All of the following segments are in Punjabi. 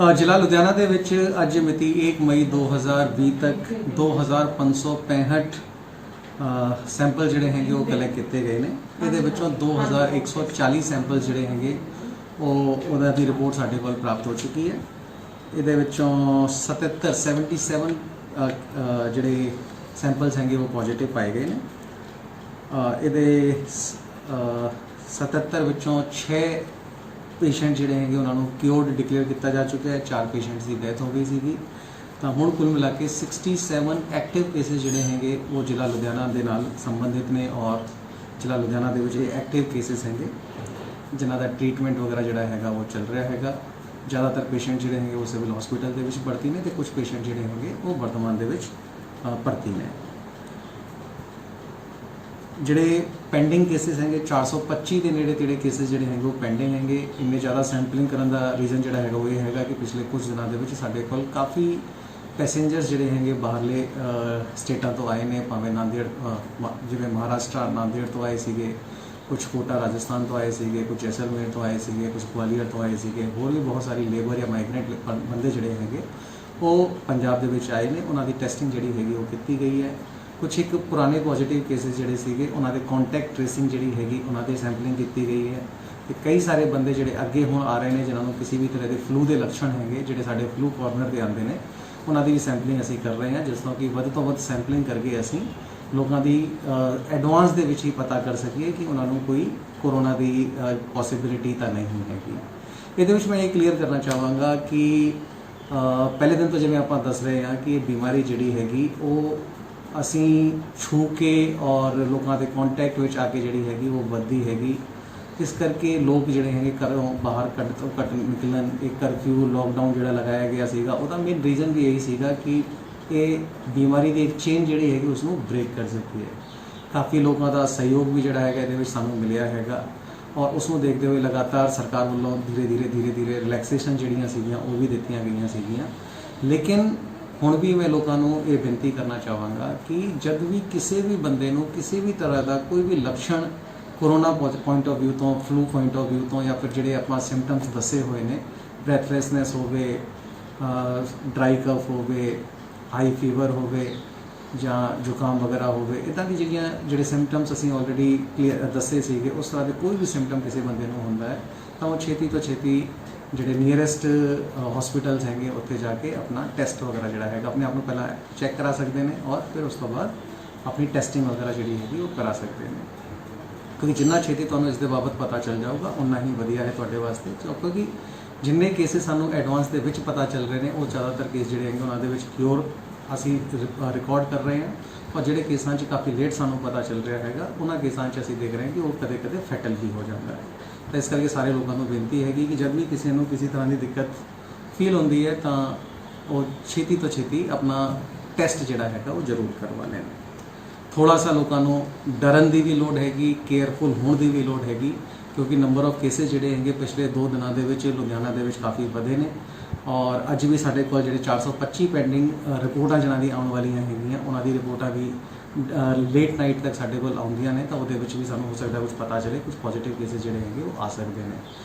ਜ਼ਿਲ੍ਹਾ ਲੁਧਿਆਣਾ ਦੇ ਵਿੱਚ ਅੱਜ ਮਿਤੀ 1 ਮਈ 2020 ਤੱਕ 2565 ਸੈਂਪਲ ਜਿਹੜੇ ਹੈਗੇ ਉਹ ਕਲੈਕਟ ਕੀਤੇ ਗਏ ਨੇ। ਇਹਦੇ ਵਿੱਚੋਂ 2140 ਸੈਂਪਲ ਜਿਹੜੇ ਹੈਗੇ ਉਹਦਾ ਦੀ ਰਿਪੋਰਟ ਸਾਡੇ ਕੋਲ ਪ੍ਰਾਪਤ ਹੋ ਚੁੱਕੀ ਹੈ। ਇਹਦੇ ਵਿੱਚੋਂ 77 ਜਿਹੜੇ ਸੈਂਪਲਸ ਹੈਗੇ ਉਹ ਪੋਜ਼ਿਟਿਵ ਪਾਏ ਗਏ ਨੇ। ਇਹਦੇ 77 ਵਿੱਚੋਂ 6 ਪੇਸ਼ੈਂਟ ਜਿਹੜੇ ਹੈਗੇ ਉਹਨਾਂ ਨੂੰ ਕਿਉਰਡ ਡਿਕਲੇਅਰ ਕੀਤਾ ਜਾ ਚੁੱਕਿਆ ਹੈ। 4 ਪੇਸ਼ੈਂਟਸ ਦੀ ਡੈਥ ਹੋ ਗਈ ਸੀਗੀ। ਤਾਂ ਹੁਣ ਕੁੱਲ ਮਿਲਾ ਕੇ 67 ਐਕਟਿਵ ਕੇਸਿਸ ਜਿਹੜੇ ਹੈਗੇ ਉਹ ਜ਼ਿਲ੍ਹਾ ਲੁਧਿਆਣਾ ਦੇ ਨਾਲ ਸੰਬੰਧਿਤ ਨੇ ਔਰ ਜ਼ਿਲ੍ਹਾ ਲੁਧਿਆਣਾ ਦੇ ਵਿੱਚ ਇਹ ਐਕਟਿਵ ਕੇਸਿਸ ਹੈਗੇ ਜਿਨ੍ਹਾਂ ਦਾ ਟ੍ਰੀਟਮੈਂਟ ਵਗੈਰਾ ਜਿਹੜਾ ਹੈਗਾ ਉਹ ਚੱਲ ਰਿਹਾ ਹੈਗਾ। ਜ਼ਿਆਦਾਤਰ ਪੇਸ਼ੈਂਟ ਜਿਹੜੇ ਹੈਗੇ ਉਹ ਸਿਵਲ ਹਸਪੀਟਲ ਦੇ ਵਿੱਚ ਭਰਤੀ ਨੇ ਤੇ ਕੁਝ ਪੇਸ਼ੈਂਟ ਜਿਹੜੇ ਹੈਗੇ ਉਹ ਵਰਤਮਾਨ ਦੇ ਵਿੱਚ ਭਰਤੀ ਨੇ। ਜਿਹੜੇ ਪੈਂਡਿੰਗ ਕੇਸਿਸ ਹੈਗੇ 425 ਦੇ ਨੇੜੇ ਤੇੜੇ ਕੇਸਿਸ ਜਿਹੜੇ ਹੈਗੇ ਉਹ ਪੈਂਡਿੰਗ ਹੈਗੇ। ਇੰਨੇ ਜ਼ਿਆਦਾ ਸੈਂਪਲਿੰਗ ਕਰਨ ਦਾ ਰੀਜ਼ਨ ਜਿਹੜਾ ਹੈਗਾ ਉਹ ਇਹ ਹੈਗਾ ਕਿ ਪਿਛਲੇ ਕੁਝ ਦਿਨਾਂ ਦੇ ਵਿੱਚ ਸਾਡੇ ਕੋਲ ਕਾਫੀ ਪੈਸੇਂਜਰਸ ਜਿਹੜੇ ਹੈਗੇ ਬਾਹਰਲੇ ਸਟੇਟਾਂ ਤੋਂ ਆਏ ਨੇ, ਭਾਵੇਂ ਨਾਂਦੇੜ ਜਿਵੇਂ ਮਹਾਰਾਸ਼ਟਰ ਨਾਂਦੇੜ ਤੋਂ ਆਏ ਸੀਗੇ, ਕੁਝ ਕੋਟਾ ਰਾਜਸਥਾਨ ਤੋਂ ਆਏ ਸੀਗੇ, ਕੁਝ ਜੈਸਲਮੇਰ ਤੋਂ ਆਏ ਸੀਗੇ, ਕੁਝ ਗਵਾਲੀਅਰ ਤੋਂ ਆਏ ਸੀਗੇ, ਹੋਰ ਵੀ ਬਹੁਤ ਸਾਰੀ ਲੇਬਰ ਜਾਂ ਮਾਈਗ੍ਰੈਂਟ ਬੰਦੇ ਜਿਹੜੇ ਹੈਗੇ ਉਹ ਪੰਜਾਬ ਦੇ ਵਿੱਚ ਆਏ ਨੇ। ਉਹਨਾਂ ਦੀ ਟੈਸਟਿੰਗ ਜਿਹੜੀ ਹੈਗੀ ਉਹ ਕੀਤੀ ਗਈ ਹੈ। ਕੁਝ ਇੱਕ ਪੁਰਾਣੇ ਪੋਜ਼ਿਟਿਵ ਕੇਸਿਸ ਜਿਹੜੇ ਸੀਗੇ ਉਹਨਾਂ ਦੇ ਕੰਟੈਕਟ ਟ੍ਰੇਸਿੰਗ ਜਿਹੜੀ ਹੈਗੀ ਉਹਨਾਂ ਦੀ ਸੈਂਪਲਿੰਗ ਕੀਤੀ ਗਈ ਹੈ। ਤੇ ਕਈ ਸਾਰੇ ਬੰਦੇ ਜਿਹੜੇ ਅੱਗੇ ਹੁਣ ਆ ਰਹੇ ਨੇ ਜਿਨ੍ਹਾਂ ਨੂੰ ਕਿਸੇ ਵੀ ਤਰ੍ਹਾਂ ਦੇ ਫਲੂ ਦੇ ਲੱਛਣ ਹੈਗੇ, ਜਿਹੜੇ ਸਾਡੇ ਫਲੂ ਕਾਰਨਰ ਤੇ ਆਉਂਦੇ ਨੇ, ਉਹਨਾਂ ਦੀ ਵੀ ਸੈਂਪਲਿੰਗ ਅਸੀਂ ਕਰ ਰਹੇ ਹਾਂ, ਜਿਸ ਤੋਂ ਕਿ ਵੱਧ ਤੋਂ ਵੱਧ ਸੈਂਪਲਿੰਗ ਕਰਕੇ ਅਸੀਂ ਲੋਕਾਂ ਦੀ ਐਡਵਾਂਸ ਦੇ ਵਿੱਚ ਹੀ ਪਤਾ ਕਰ ਸਕੀਏ ਕਿ ਉਹਨਾਂ ਨੂੰ ਕੋਈ ਕੋਰੋਨਾ ਦੀ ਪੋਸੀਬਿਲਿਟੀ ਤਾਂ ਨਹੀਂ ਹੈਗੀ। ਇਹਦੇ ਵਿੱਚ ਮੈਂ ਇਹ ਕਲੀਅਰ ਕਰਨਾ ਚਾਹਾਂਗਾ ਕਿ ਪਹਿਲੇ ਦਿਨ ਤੋਂ ਜਿਵੇਂ ਆਪਾਂ ਦੱਸ ਰਹੇ ਹਾਂ ਕਿ ਇਹ ਬਿਮਾਰੀ ਜਿਹੜੀ ਹੈਗੀ ਉਹ ਅਸੀਂ ਛੂ ਕੇ ਔਰ ਲੋਕਾਂ ਦੇ ਕੰਟੈਕਟ ਵਿੱਚ ਆ ਕੇ ਜਿਹੜੀ ਹੈਗੀ ਉਹ ਵੱਧਦੀ ਹੈਗੀ। ਇਸ ਕਰਕੇ ਲੋਕ ਜਿਹੜੇ ਹੈਗੇ ਘਰੋਂ ਬਾਹਰ ਘੱਟ ਤੋਂ ਘੱਟ ਨਿਕਲਣ। ਇੱਕ ਕਰਫਿਊ ਲੋਕਡਾਊਨ ਜਿਹੜਾ ਲਗਾਇਆ ਗਿਆ ਸੀਗਾ ਉਹਦਾ ਮੇਨ ਰੀਜ਼ਨ ਵੀ ਇਹੀ ਸੀਗਾ ਕਿ ਇਹ ਬਿਮਾਰੀ ਦੀ ਇੱਕ ਚੇਨ ਜਿਹੜੀ ਹੈਗੀ ਉਸ ਨੂੰ ਬ੍ਰੇਕ ਕਰ ਸਕੀਏ। ਕਾਫੀ ਲੋਕਾਂ ਦਾ ਸਹਿਯੋਗ ਵੀ ਜਿਹੜਾ ਹੈਗਾ ਇਹਦੇ ਵਿੱਚ ਸਾਨੂੰ ਮਿਲਿਆ ਹੈਗਾ ਔਰ ਉਸ ਨੂੰ ਦੇਖਦੇ ਹੋਏ ਲਗਾਤਾਰ ਸਰਕਾਰ ਵੱਲੋਂ ਧੀਰੇ ਧੀਰੇ ਰਿਲੈਕਸੇਸ਼ਨ ਜਿਹੜੀਆਂ ਸੀਗੀਆਂ ਉਹ ਵੀ ਦਿੱਤੀਆਂ ਗਈਆਂ ਸੀਗੀਆਂ। ਲੇਕਿਨ ਹੁਣ ਵੀ ਮੈਂ ਲੋਕਾਂ ਨੂੰ ਇਹ ਬੇਨਤੀ ਕਰਨਾ ਚਾਹਾਂਗਾ ਕਿ ਜਦ ਵੀ ਕਿਸੇ ਵੀ ਬੰਦੇ ਨੂੰ ਕਿਸੇ ਵੀ ਤਰ੍ਹਾਂ ਦਾ ਕੋਈ ਵੀ ਲੱਛਣ ਕੋਰੋਨਾ ਪੁਆਇੰਟ ਆਫ ਵਿਊ ਤੋਂ, ਫਲੂ ਪੁਆਇੰਟ ਆਫ ਵਿਊ ਤੋਂ, ਜਾਂ ਫਿਰ ਜਿਹੜੇ ਆਪਾਂ ਸਿੰਪਟਮਸ ਦੱਸੇ ਹੋਏ ਨੇ, ਬ੍ਰੈਥਲੈਸਨੈਸ ਹੋਵੇ, ਡਰਾਈ ਕਫ ਹੋਵੇ, ਹਾਈ ਫੀਵਰ ਹੋਵੇ ਜਾਂ ਜ਼ੁਕਾਮ ਵਗੈਰਾ ਹੋਵੇ, ਇੱਦਾਂ ਦੀ ਜਿਹੜੇ ਸਿੰਪਟਮਸ ਅਸੀਂ ਆਲਰੇਡੀ ਦੱਸੇ ਸੀਗੇ, ਉਸ ਤਰ੍ਹਾਂ ਦੇ ਕੋਈ ਵੀ ਸਿੰਪਟਮ ਕਿਸੇ ਬੰਦੇ ਨੂੰ ਹੁੰਦਾ ਹੈ ਤਾਂ ਉਹ ਛੇਤੀ ਤੋਂ ਛੇਤੀ ਜਿਹੜੇ ਨੀਅਰੈਸਟ ਹਸਪੀਟਲਸ ਹੈਗੇ ਉੱਥੇ ਜਾ ਕੇ ਆਪਣਾ ਟੈਸਟ ਵਗੈਰਾ ਜਿਹੜਾ ਹੈਗਾ ਆਪਣੇ ਆਪ ਨੂੰ ਪਹਿਲਾਂ ਚੈੱਕ ਕਰਾ ਸਕਦੇ ਨੇ ਔਰ ਫਿਰ ਉਸ ਤੋਂ ਬਾਅਦ ਆਪਣੀ ਟੈਸਟਿੰਗ ਵਗੈਰਾ ਜਿਹੜੀ ਹੈਗੀ ਉਹ ਕਰਾ ਸਕਦੇ ਨੇ। ਕਿਉਂਕਿ ਜਿੰਨਾ ਛੇਤੀ ਤੁਹਾਨੂੰ ਇਸ ਦੇ ਬਾਬਤ ਪਤਾ ਚੱਲ ਜਾਊਗਾ ਉਨਾ ਹੀ ਵਧੀਆ ਹੈ ਤੁਹਾਡੇ ਵਾਸਤੇ। ਕਿਉਂਕਿ ਜਿੰਨੇ ਕੇਸਿਸ ਸਾਨੂੰ ਐਡਵਾਂਸ ਦੇ ਵਿੱਚ ਪਤਾ ਚੱਲ ਰਹੇ ਨੇ ਉਹ ਜ਼ਿਆਦਾਤਰ ਕੇਸ ਜਿਹੜੇ ਹੈਗੇ ਉਹਨਾਂ ਦੇ ਵਿੱਚ ਕਿਉਰ ਅਸੀਂ ਰਿਕਾਰਡ ਕਰ ਰਹੇ ਹਾਂ ਔਰ ਜਿਹੜੇ ਕੇਸਾਂ 'ਚ ਕਾਫੀ ਲੇਟ ਸਾਨੂੰ ਪਤਾ ਚੱਲ ਰਿਹਾ ਹੈਗਾ ਉਹਨਾਂ ਕੇਸਾਂ 'ਚ ਅਸੀਂ ਦੇਖ ਰਹੇ ਹਾਂ ਕਿ ਉਹ ਕਦੇ ਕਦੇ ਫੈਟਲ ਵੀ ਹੋ ਜਾਂਦਾ ਹੈ। ਤਾਂ ਇਸ ਕਰਕੇ ਸਾਰੇ ਲੋਕਾਂ ਨੂੰ ਬੇਨਤੀ ਹੈਗੀ ਕਿ ਜਦ ਵੀ ਕਿਸੇ ਨੂੰ ਕਿਸੇ ਤਰ੍ਹਾਂ ਦੀ ਦਿੱਕਤ ਫੀਲ ਹੁੰਦੀ ਹੈ ਤਾਂ ਉਹ ਛੇਤੀ ਤੋਂ ਛੇਤੀ ਆਪਣਾ ਟੈਸਟ ਜਿਹੜਾ ਹੈਗਾ ਉਹ ਜ਼ਰੂਰ ਕਰਵਾ ਲੈਣ। ਥੋੜ੍ਹਾ ਸਾ ਲੋਕਾਂ ਨੂੰ ਡਰਨ ਦੀ ਵੀ ਲੋੜ ਹੈਗੀ, ਕੇਅਰਫੁਲ ਹੋਣ ਦੀ ਵੀ ਲੋੜ ਹੈਗੀ, ਕਿਉਂਕਿ ਨੰਬਰ ਆਫ ਕੇਸਿਸ ਜਿਹੜੇ ਹੈਗੇ ਪਿਛਲੇ 2 ਦਿਨਾਂ ਦੇ ਵਿੱਚ ਲੁਧਿਆਣਾ ਦੇ ਵਿੱਚ ਕਾਫੀ ਵਧੇ ਨੇ ਔਰ ਅੱਜ ਵੀ ਸਾਡੇ ਕੋਲ ਜਿਹੜੇ 425 ਪੈਂਡਿੰਗ ਰਿਪੋਰਟਾਂ ਜਿਹਨਾਂ ਦੀ ਆਉਣ ਵਾਲੀਆਂ ਹੈਗੀਆਂ ਉਹਨਾਂ ਦੀ ਰਿਪੋਰਟਾਂ ਵੀ ਲੇਟ ਨਾਈਟ ਤੱਕ ਸਾਡੇ ਕੋਲ ਆਉਂਦੀਆਂ ਨੇ। ਤਾਂ ਉਹਦੇ ਵਿੱਚ ਵੀ ਸਾਨੂੰ ਹੋ ਸਕਦਾ ਕੁਝ ਪਤਾ ਚੱਲੇ, ਕੁਝ ਪੋਜ਼ਿਟਿਵ ਕੇਸਿਸ ਜਿਹੜੇ ਹੈਗੇ ਉਹ ਆ ਸਕਦੇ ਨੇ।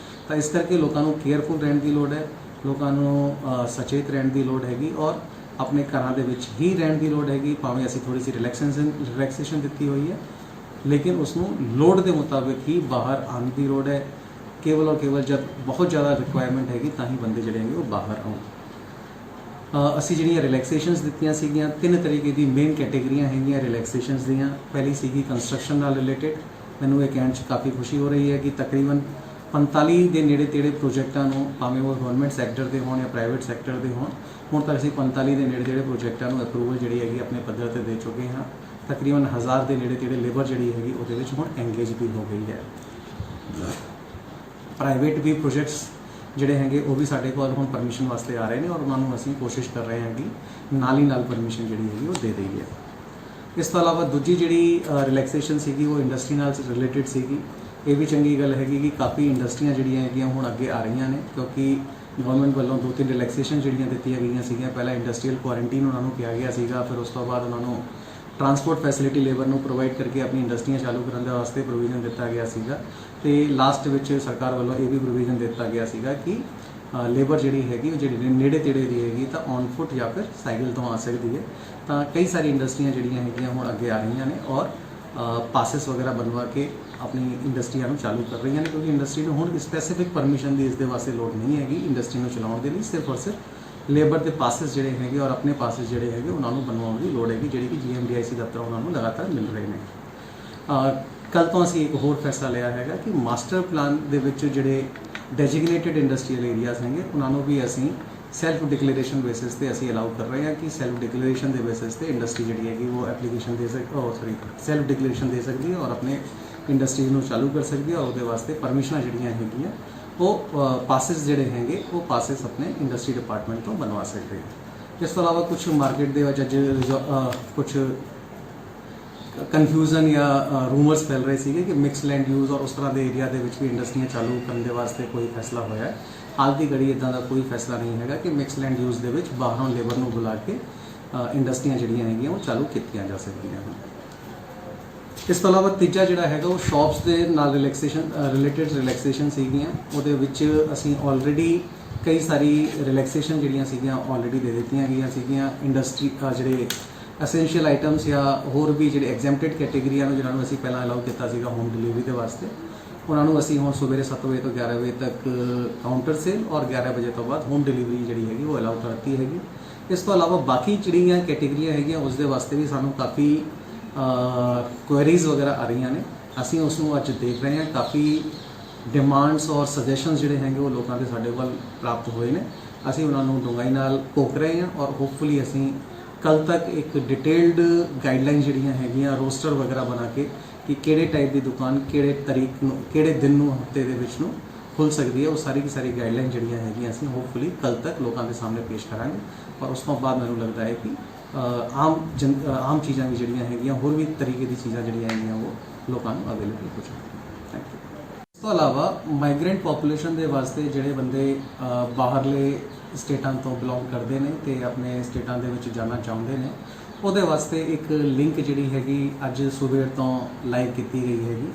ਤਾਂ ਇਸ ਕਰਕੇ ਲੋਕਾਂ ਨੂੰ ਕੇਅਰਫੁਲ ਰਹਿਣ ਦੀ ਲੋੜ ਹੈ, ਲੋਕਾਂ ਨੂੰ ਸਚੇਤ ਰਹਿਣ ਦੀ ਲੋੜ ਹੈਗੀ ਔਰ ਆਪਣੇ ਘਰਾਂ ਦੇ ਵਿੱਚ ਹੀ ਰਹਿਣ ਦੀ ਲੋੜ ਹੈਗੀ। ਭਾਵੇਂ ਅਸੀਂ ਥੋੜ੍ਹੀ ਜਿਹੀ ਰਿਲੈਕਸੇਸ਼ਨ ਦਿੱਤੀ ਹੋਈ ਹੈ ਲੇਕਿਨ ਉਸ ਨੂੰ ਲੋੜ ਦੇ ਮੁਤਾਬਿਕ ਹੀ ਬਾਹਰ ਆਉਣ ਦੀ ਲੋੜ ਹੈ। ਕੇਵਲ ਔਰ ਕੇਵਲ ਜਦ ਬਹੁਤ ਜ਼ਿਆਦਾ ਰਿਕੁਆਇਰਮੈਂਟ ਹੈਗੀ ਤਾਂ ਹੀ ਬੰਦੇ ਜਿਹੜੇ ਹੈਗੇ ਉਹ ਬਾਹਰ ਆਉਣ। ਅਸੀਂ ਜਿਹੜੀਆਂ ਰਿਲੈਕਸੇਸ਼ਨਸ ਦਿੱਤੀਆਂ ਸੀਗੀਆਂ 3 ਤਰੀਕੇ ਦੀ ਮੇਨ ਕੈਟੇਗਰੀਆਂ ਹੈਗੀਆਂ ਰਿਲੈਕਸੇਸ਼ਨਸ ਦੀਆਂ। ਪਹਿਲੀ ਸੀਗੀ ਕੰਸਟਰਕਸ਼ਨ ਨਾਲ ਰਿਲੇਟਡ। ਮੈਨੂੰ ਇਹ ਕਹਿਣ 'ਚ ਕਾਫੀ ਖੁਸ਼ੀ ਹੋ ਰਹੀ ਹੈ ਕਿ ਤਕਰੀਬਨ 45 ਦੇ ਨੇੜੇ ਤੇੜੇ ਪ੍ਰੋਜੈਕਟਾਂ ਨੂੰ, ਭਾਵੇਂ ਉਹ ਗਵਰਨਮੈਂਟ ਸੈਕਟਰ ਦੇ ਹੋਣ ਜਾਂ ਪ੍ਰਾਈਵੇਟ ਸੈਕਟਰ ਦੇ ਹੋਣ, ਹੁਣ ਤੱਕ ਅਸੀਂ 45 ਦੇ ਨੇੜੇ ਤੇੜੇ ਪ੍ਰੋਜੈਕਟਾਂ ਨੂੰ ਅਪਰੂਵਲ ਜਿਹੜੀ ਹੈਗੀ ਆਪਣੇ ਪੱਧਰ 'ਤੇ ਦੇ ਚੁੱਕੇ ਹਾਂ। ਤਕਰੀਬਨ 1000 ਦੇ ਨੇੜੇ ਤੇੜੇ ਲੇਬਰ ਜਿਹੜੀ ਹੈਗੀ ਉਹਦੇ ਵਿੱਚ ਹੁਣ ਐਂਗੇਜ ਵੀ ਹੋ ਗਈ ਹੈ। ਪ੍ਰਾਈਵੇਟ ਵੀ ਪ੍ਰੋਜੈਕਟਸ ਜਿਹੜੇ ਹੈਗੇ ਉਹ ਵੀ ਸਾਡੇ ਕੋਲ ਹੁਣ ਪਰਮਿਸ਼ਨ ਵਾਸਤੇ ਆ ਰਹੇ ਨੇ ਔਰ ਉਹਨਾਂ ਨੂੰ ਅਸੀਂ ਕੋਸ਼ਿਸ਼ ਕਰ ਰਹੇ ਹਾਂ ਕਿ ਨਾਲ ਹੀ ਨਾਲ ਪਰਮਿਸ਼ਨ ਜਿਹੜੀ ਹੈਗੀ ਉਹ ਦੇ ਦਈਏ। ਇਸ ਤੋਂ ਇਲਾਵਾ ਦੂਜੀ ਜਿਹੜੀ ਰਿਲੈਕਸੇਸ਼ਨ ਸੀਗੀ ਉਹ ਇੰਡਸਟਰੀ ਨਾਲ ਰਿਲੇਟਡ ਸੀਗੀ। ਇਹ ਵੀ ਚੰਗੀ ਗੱਲ ਹੈਗੀ ਕਿ ਕਾਫੀ ਇੰਡਸਟਰੀਆਂ ਜਿਹੜੀਆਂ ਹੈਗੀਆਂ ਹੁਣ ਅੱਗੇ ਆ ਰਹੀਆਂ ਨੇ, ਕਿਉਂਕਿ ਗਵਰਨਮੈਂਟ ਵੱਲੋਂ 2-3 ਰਿਲੈਕਸੇਸ਼ਨ ਜਿਹੜੀਆਂ ਦਿੱਤੀਆਂ ਗਈਆਂ ਸੀਗੀਆਂ। ਪਹਿਲਾਂ ਇੰਡਸਟਰੀਅਲ ਕੁਆਰੰਟੀਨ ਉਹਨਾਂ ਨੂੰ ਕਿਹਾ ਗਿਆ ਸੀਗਾ, ਫਿਰ ਉਸ ਤੋਂ ਬਾਅਦ ਉਹਨਾਂ ਨੂੰ ਟਰਾਂਸਪੋਰਟ ਫੈਸਿਲਿਟੀ ਲੇਬਰ ਨੂੰ ਪ੍ਰੋਵਾਈਡ ਕਰਕੇ ਆਪਣੀ ਇੰਡਸਟਰੀਆਂ ਚਾਲੂ ਕਰਨ ਦੇ ਵਾਸਤੇ ਪ੍ਰੋਵੀਜ਼ਨ ਦਿੱਤਾ ਗਿਆ ਸੀਗਾ। ਤੇ ਲਾਸਟ ਵਿੱਚ ਸਰਕਾਰ ਵੱਲੋਂ ਇਹ ਵੀ ਪ੍ਰੋਵੀਜ਼ਨ ਦਿੱਤਾ ਗਿਆ ਸੀਗਾ ਕਿ ਲੇਬਰ ਜਿਹੜੀ ਹੈਗੀ ਉਹ ਜਿਹੜੀ ਨੇੜੇ ਤੇੜੇ ਦੀ ਹੈਗੀ ਤਾਂ ਔਨ ਫੁੱਟ ਜਾਂ ਫਿਰ ਸਾਈਕਲ ਤੋਂ ਆ ਸਕਦੀ ਹੈ। ਤਾਂ ਕਈ ਸਾਰੀ ਇੰਡਸਟਰੀਆਂ ਜਿਹੜੀਆਂ ਹੈਗੀਆਂ ਹੁਣ ਅੱਗੇ ਆ ਰਹੀਆਂ ਨੇ ਔਰ ਪਾਸਿਸ ਵਗੈਰਾ ਬਣਵਾ ਕੇ ਆਪਣੀ ਇੰਡਸਟਰੀਆਂ ਨੂੰ ਚਾਲੂ ਕਰ ਰਹੀਆਂ ਨੇ, ਕਿਉਂਕਿ ਇੰਡਸਟਰੀ ਨੂੰ ਹੁਣ ਸਪੈਸੀਫਿਕ ਪਰਮਿਸ਼ਨ ਦੀ ਇਸ ਦੇ ਵਾਸਤੇ ਲੋੜ ਨਹੀਂ ਹੈਗੀ। ਇੰਡਸਟਰੀ ਨੂੰ ਚਲਾਉਣ ਦੇ ਲਈ ਸਿਰਫ ਔਰ ਸਿਰਫ ਲੇਬਰ ਦੇ ਪਾਸਿਸ ਜਿਹੜੇ ਹੈਗੇ ਔਰ ਆਪਣੇ ਪਾਸਿਸ ਜਿਹੜੇ ਹੈਗੇ ਉਹਨਾਂ ਨੂੰ ਬਣਵਾਉਣ ਦੀ ਲੋੜ ਹੈਗੀ, ਜਿਹੜੀ ਕਿ GMDIC ਦਫ਼ਤਰ ਉਹਨਾਂ ਨੂੰ ਲਗਾਤਾਰ ਮਿਲ ਰਹੇ ਨੇ। ਕੱਲ੍ਹ ਤੋਂ ਅਸੀਂ ਇੱਕ ਹੋਰ ਫੈਸਲਾ ਲਿਆ ਹੈਗਾ ਕਿ ਮਾਸਟਰ ਪਲਾਨ ਦੇ ਵਿੱਚ ਜਿਹੜੇ ਡੈਜਿਗਨੇਟਿਡ ਇੰਡਸਟਰੀਅਲ ਏਰੀਆਜ਼ ਹੈਗੇ ਉਹਨਾਂ ਨੂੰ ਵੀ ਅਸੀਂ ਸੈਲਫ ਡਿਕਲੇਰੇਸ਼ਨ ਬੇਸਿਸ ਤੇ ਅਸੀਂ ਅਲਾਉ ਕਰ ਰਹੇ ਹਾਂ ਕਿ ਸੈਲਫ ਡਿਕਲੇਰੇਸ਼ਨ ਦੇ ਬੇਸਿਸ ਤੇ ਇੰਡਸਟਰੀ ਜਿਹੜੀ ਹੈਗੀ ਉਹ ਐਪਲੀਕੇਸ਼ਨ ਦੇ ਸੈਲਫ ਡਿਕਲੇਰੇਸ਼ਨ ਦੇ ਸਕਦੀ ਹੈ ਔਰ ਆਪਣੇ ਇੰਡਸਟਰੀ ਨੂੰ ਚਾਲੂ ਕਰ ਸਕਦੀ ਹੈ। ਔਰ ਉਹਦੇ ਵਾਸਤੇ ਪਰਮਿਸ਼ਨਾਂ ਜਿਹੜੀਆਂ ਹੈਗੀਆਂ ਉਹ ਪਾਸਿਸ ਜਿਹੜੇ ਹੈਗੇ ਉਹ ਪਾਸਿਸ ਆਪਣੇ ਇੰਡਸਟਰੀ ਡਿਪਾਰਟਮੈਂਟ ਤੋਂ ਬਣਵਾ ਸਕਦੇ ਹੈ। ਇਸ ਤੋਂ ਇਲਾਵਾ ਕੁਝ ਮਾਰਕੀਟ ਦੇ ਵਿੱਚ ਅੱਜ ਕੁਝ ਕਨਫਿਊਜ਼ਨ ਜਾਂ ਰੂਮਰਸ ਫੈਲ ਰਹੇ ਸੀਗੇ ਕਿ ਮਿਕਸ ਲੈਂਡ ਯੂਜ਼ ਔਰ ਉਸ ਤਰ੍ਹਾਂ ਦੇ ਏਰੀਆ ਦੇ ਵਿੱਚ ਵੀ ਇੰਡਸਟਰੀਆਂ ਚਾਲੂ ਕਰਨ ਦੇ ਵਾਸਤੇ ਕੋਈ ਫੈਸਲਾ ਹੋਇਆ ਹੈ। ਹਾਲ ਦੀ ਘੜੀ ਇੱਦਾਂ ਦਾ ਕੋਈ ਫੈਸਲਾ ਨਹੀਂ ਹੈਗਾ ਕਿ ਮਿਕਸ ਲੈਂਡ ਯੂਜ਼ ਦੇ ਵਿੱਚ ਬਾਹਰੋਂ ਲੇਬਰ ਨੂੰ ਬੁਲਾ ਕੇ ਇੰਡਸਟਰੀਆਂ ਜਿਹੜੀਆਂ ਹੈਗੀਆਂ ਉਹ ਚਾਲੂ ਕੀਤੀਆਂ ਜਾ ਸਕਦੀਆਂ ਹਨ। ਇਸ ਤੋਂ ਇਲਾਵਾ ਤੀਜਾ ਜਿਹੜਾ ਹੈਗਾ ਉਹ ਸ਼ਾਪਸ ਦੇ ਨਾਲ ਰਿਲੈਕਸੇਸ਼ਨ ਸੀਗੀਆਂ। ਉਹਦੇ ਵਿੱਚ ਅਸੀਂ ਆਲਰੇਡੀ ਕਈ ਸਾਰੀ ਰਿਲੈਕਸੇਸ਼ਨ ਜਿਹੜੀਆਂ ਸੀਗੀਆਂ ਆਲਰੇਡੀ ਦੇ ਦਿੱਤੀਆਂ ਗਈਆਂ ਸੀਗੀਆਂ। ਇੰਡਸਟਰੀ ਜਿਹੜੇ ਐਸੈਂਸ਼ੀਅਲ ਆਈਟਮਸ ਜਾਂ ਹੋਰ ਵੀ ਜਿਹੜੇ ਐਗਜ਼ੈਂਪਟਡ ਕੈਟੇਗਰੀਆਂ ਨੂੰ ਜਿਹਨਾਂ ਨੂੰ ਅਸੀਂ ਪਹਿਲਾਂ ਅਲਾਉ ਕੀਤਾ ਸੀਗਾ ਹੋਮ ਡਿਲੀਵਰੀ ਦੇ ਵਾਸਤੇ, ਉਹਨਾਂ ਨੂੰ ਅਸੀਂ ਹੁਣ ਸਵੇਰੇ 7 ਵਜੇ ਤੋਂ 11 ਵਜੇ ਤੱਕ ਕਾਊਂਟਰ ਸੇਲ ਔਰ 11 ਵਜੇ ਤੋਂ ਬਾਅਦ ਹੋਮ ਡਿਲੀਵਰੀ ਜਿਹੜੀ ਹੈਗੀ ਉਹ ਅਲਾਉ ਕਰਤੀ ਹੈਗੀ। ਇਸ ਤੋਂ ਇਲਾਵਾ ਬਾਕੀ ਜਿਹੜੀਆਂ ਕੈਟੇਗਰੀਆਂ ਹੈਗੀਆਂ ਉਸ ਦੇ ਵਾਸਤੇ ਵੀ ਸਾਨੂੰ ਕਾਫੀ ਕੁਐਰੀਜ਼ ਵਗੈਰਾ ਆ ਰਹੀਆਂ ਨੇ। ਅਸੀਂ ਉਸ ਨੂੰ ਅੱਜ ਦੇਖ ਰਹੇ ਹਾਂ। ਕਾਫੀ ਡਿਮਾਂਡਸ ਔਰ ਸਜੈਸ਼ਨਸ ਜਿਹੜੇ ਹੈਗੇ ਉਹ ਲੋਕਾਂ ਦੇ ਸਾਡੇ ਵੱਲ ਪ੍ਰਾਪਤ ਹੋਏ ਨੇ। ਅਸੀਂ ਉਹਨਾਂ ਨੂੰ ਡੂੰਘਾਈ ਨਾਲ ਘੋਖ ਰਹੇ ਹਾਂ ਔਰ ਹੋਪਫੁਲੀ ਅਸੀਂ ਕੱਲ੍ਹ ਤੱਕ ਇੱਕ ਡਿਟੇਲਡ ਗਾਈਡਲਾਈਨ ਜਿਹੜੀਆਂ ਹੈਗੀਆਂ ਰੋਸਟਰ ਵਗੈਰਾ ਬਣਾ ਕੇ ਕਿ ਕਿਹੜੇ ਟਾਈਪ ਦੀ ਦੁਕਾਨ ਕਿਹੜੇ ਤਰੀਕ ਨੂੰ ਕਿਹੜੇ ਦਿਨ ਨੂੰ ਹਫਤੇ ਦੇ ਵਿੱਚ ਨੂੰ ਖੁੱਲ੍ਹ ਸਕਦੀ ਹੈ, ਉਹ ਸਾਰੀ ਦੀ ਸਾਰੀ ਗਾਈਡਲਾਈਨ ਜਿਹੜੀਆਂ ਹੈਗੀਆਂ ਅਸੀਂ ਹੋਪਫੁਲੀ ਕੱਲ੍ਹ ਤੱਕ ਲੋਕਾਂ ਦੇ ਸਾਹਮਣੇ ਪੇਸ਼ ਕਰਾਂਗੇ। ਔਰ ਉਸ ਤੋਂ ਬਾਅਦ ਮੈਨੂੰ ਲੱਗਦਾ ਹੈ ਕਿ ਆਮ ਚੀਜ਼ਾਂ ਵੀ ਜਿਹੜੀਆਂ ਹੈਗੀਆਂ ਹੋਰ ਵੀ ਤਰੀਕੇ ਦੀ ਚੀਜ਼ਾਂ ਜਿਹੜੀਆਂ ਹੈਗੀਆਂ ਉਹ ਲੋਕਾਂ ਨੂੰ ਅਵੇਲੇਬਲ ਹੋ ਜਾਣਗੀਆਂ। Thank you. ਇਸ ਤੋਂ ਇਲਾਵਾ ਮਾਈਗ੍ਰੈਂਟ ਪੋਪੂਲੇਸ਼ਨ ਦੇ ਵਾਸਤੇ ਜਿਹੜੇ ਬੰਦੇ ਬਾਹਰਲੇ ਸਟੇਟਾਂ ਤੋਂ ਬਿਲੋਂਗ ਕਰਦੇ ਨੇ ਅਤੇ ਆਪਣੇ ਸਟੇਟਾਂ ਦੇ ਵਿੱਚ ਜਾਣਾ ਚਾਹੁੰਦੇ ਨੇ, ਉਹਦੇ ਵਾਸਤੇ ਇੱਕ ਲਿੰਕ ਜਿਹੜੀ ਹੈਗੀ ਅੱਜ ਸਵੇਰ ਤੋਂ ਲਾਈਵ ਕੀਤੀ ਗਈ ਹੈਗੀ।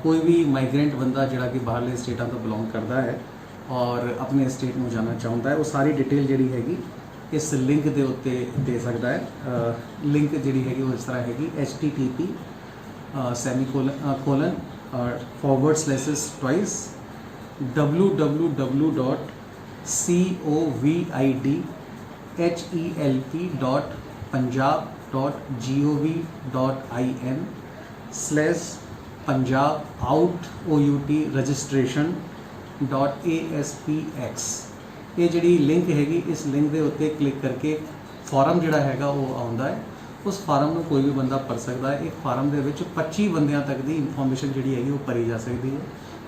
ਕੋਈ ਵੀ ਮਾਈਗ੍ਰੈਂਟ ਬੰਦਾ ਜਿਹੜਾ ਕਿ ਬਾਹਰਲੇ ਸਟੇਟਾਂ ਤੋਂ ਬਿਲੋਂਗ ਕਰਦਾ ਹੈ ਔਰ ਆਪਣੇ ਸਟੇਟ ਨੂੰ ਜਾਣਾ ਚਾਹੁੰਦਾ ਹੈ, ਉਹ ਸਾਰੀ ਡਿਟੇਲ ਜਿਹੜੀ ਹੈਗੀ ਇਸ ਲਿੰਕ ਦੇ ਉੱਤੇ ਦੇ ਸਕਦਾ ਹੈ। ਲਿੰਕ ਜਿਹੜੀ ਹੈਗੀ ਉਹ ਇਸ ਤਰ੍ਹਾਂ ਹੈਗੀ http covidhelp.punjab.gov.in/punjabout registration.aspx। ਇਹ ਜਿਹੜੀ ਲਿੰਕ ਹੈਗੀ ਇਸ ਲਿੰਕ ਦੇ ਉੱਤੇ ਕਲਿੱਕ ਕਰਕੇ ਫਾਰਮ ਜਿਹੜਾ ਹੈਗਾ ਉਹ ਆਉਂਦਾ ਹੈ। ਉਸ ਫਾਰਮ ਨੂੰ ਕੋਈ ਵੀ ਬੰਦਾ ਭਰ ਸਕਦਾ ਹੈ। ਇੱਕ ਫਾਰਮ ਦੇ ਵਿੱਚ 25 ਬੰਦਿਆਂ ਤੱਕ ਦੀ ਇਨਫੋਰਮੇਸ਼ਨ ਜਿਹੜੀ ਹੈਗੀ ਉਹ ਭਰੀ ਜਾ ਸਕਦੀ ਹੈ।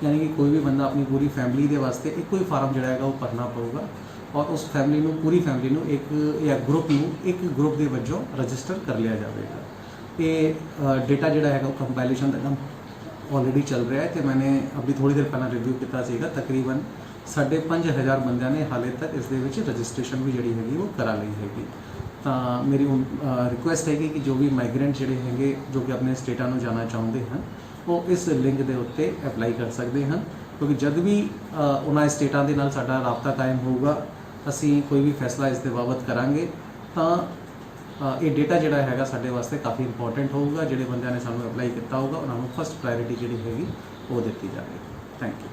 ਯਾਨੀ ਕਿ ਕੋਈ ਵੀ ਬੰਦਾ ਆਪਣੀ ਪੂਰੀ ਫੈਮਿਲੀ ਦੇ ਵਾਸਤੇ ਇੱਕੋ ਹੀ ਫਾਰਮ ਜਿਹੜਾ ਹੈਗਾ ਉਹ ਭਰਨਾ ਪਊਗਾ ਔਰ ਉਸ ਫੈਮਿਲੀ ਨੂੰ ਪੂਰੀ ਫੈਮਿਲੀ ਨੂੰ ਇੱਕ ਜਾਂ ਗਰੁੱਪ ਨੂੰ ਇੱਕ ਗਰੁੱਪ ਦੇ ਵਜੋਂ ਰਜਿਸਟਰ ਕਰ ਲਿਆ ਜਾਵੇਗਾ। ਇਹ ਡੇਟਾ ਜਿਹੜਾ ਹੈਗਾ ਉਹ ਕੰਪਾਈਲੇਸ਼ਨ ਦਾ ਕੰਮ ਆਲਰੇਡੀ ਚੱਲ ਰਿਹਾ ਹੈ ਅਤੇ ਮੈंने ਅਭੀ ਥੋੜੀ ਦੇਰ ਪਹਿਲਾਂ ਰਿਵਿਊ ਕੀਤਾ ਸੀਗਾ। ਤਕਰੀਬਨ 5,500 ਬੰਦਿਆਂ ਨੇ ਹਾਲੇ ਤੱਕ ਇਸ ਦੇ ਵਿੱਚ ਰਜਿਸਟ੍ਰੇਸ਼ਨ ਵੀ ਜਿਹੜੀ ਹੈਗੀ ਉਹ ਕਰਾ ਲਈ ਹੈਗੀ। ਤਾਂ ਮੇਰੀ ਰਿਕੁਐਸਟ ਹੈਗੀ ਕਿ ਜੋ ਵੀ ਮਾਈਗ੍ਰੈਂਟ ਜਿਹੜੇ ਹੈਗੇ ਜੋ ਕਿ ਆਪਣੇ ਸਟੇਟਾਂ ਨੂੰ ਜਾਣਾ ਚਾਹੁੰਦੇ ਹਨ ਉਹ ਇਸ ਲਿੰਕ ਦੇ ਉੱਤੇ ਅਪਲਾਈ ਕਰ ਸਕਦੇ ਹਨ, ਕਿਉਂਕਿ ਜਦ ਵੀ ਉਹਨਾਂ ਸਟੇਟਾਂ ਦੇ ਨਾਲ ਸਾਡਾ ਰਾਬਤਾ ਕਾਇਮ ਹੋਊਗਾ ਅਸੀਂ ਕੋਈ ਵੀ ਫੈਸਲਾ ਇਸ ਦੇ ਬਾਬਤ ਕਰਾਂਗੇ ਤਾਂ ਇਹ ਡੇਟਾ ਜਿਹੜਾ ਹੈਗਾ ਸਾਡੇ ਵਾਸਤੇ ਕਾਫੀ ਇੰਪੋਰਟੈਂਟ ਹੋਊਗਾ। ਜਿਹੜੇ ਬੰਦਿਆਂ ਨੇ ਸਾਨੂੰ ਅਪਲਾਈ ਕੀਤਾ ਹੋਊਗਾ ਉਹਨਾਂ ਨੂੰ ਫਸਟ ਪ੍ਰਾਇੋਰਿਟੀ ਜਿਹੜੀ ਹੈਗੀ ਉਹ ਦਿੱਤੀ ਜਾਵੇਗੀ। Thank you.